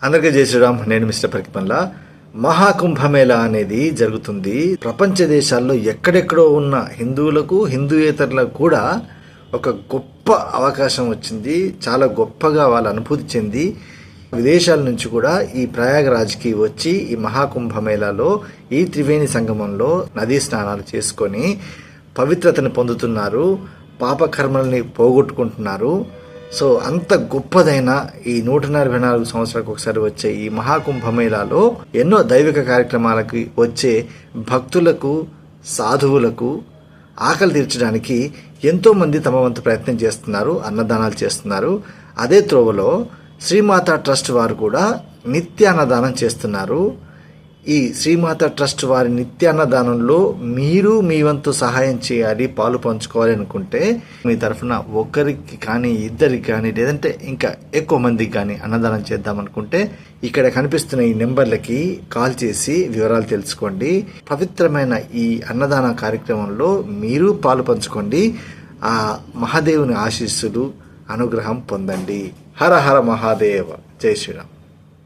అందరికీ జై శ్రీరామ్. నేను మిస్టర్ పరికిపల్లా. మహాకుంభమేళా అనేది జరుగుతుంది. ప్రపంచ దేశాల్లో ఎక్కడెక్కడో ఉన్న హిందువులకు, హిందూయేతరులకు కూడా ఒక గొప్ప అవకాశం వచ్చింది. చాలా గొప్పగా వాళ్ళు అనుభూతి చెంది విదేశాల నుంచి కూడా ఈ ప్రయాగరాజ్కి వచ్చి ఈ మహాకుంభమేళాలో ఈ త్రివేణి సంగమంలో నదీ స్నానాలు చేసుకొని పవిత్రతను పొందుతున్నారు, పాపకర్మల్ని పోగొట్టుకుంటున్నారు. సో అంత గొప్పదైన ఈ 144 సంవత్సరాలకు ఒకసారి వచ్చే ఈ మహాకుంభమేళాలో ఎన్నో దైవిక కార్యక్రమాలకి వచ్చే భక్తులకు, సాధువులకు ఆకలి తీర్చడానికి ఎంతోమంది తమ వంతు ప్రయత్నం చేస్తున్నారు, అన్నదానాలు చేస్తున్నారు. అదే త్రోవలో శ్రీమాత ట్రస్ట్ వారు కూడా నిత్య అన్నదానం చేస్తున్నారు. ఈ శ్రీమాత ట్రస్ట్ వారి నిత్యాన్నదానంలో మీరు మీ వంతు సహాయం చేయాలి, పాలు పంచుకోవాలి అనుకుంటే మీ తరఫున ఒకరికి కానీ, ఇద్దరికి కానీ, లేదంటే ఇంకా ఎక్కువ మందికి కానీ అన్నదానం చేద్దాం అనుకుంటే ఇక్కడ కనిపిస్తున్న ఈ నెంబర్లకి కాల్ చేసి వివరాలు తెలుసుకోండి. పవిత్రమైన ఈ అన్నదాన కార్యక్రమంలో మీరు పాలు పంచుకోండి. ఆ మహాదేవుని ఆశీస్సులు, అనుగ్రహం పొందండి. హర హర మహాదేవ. జై శ్రీరామ్.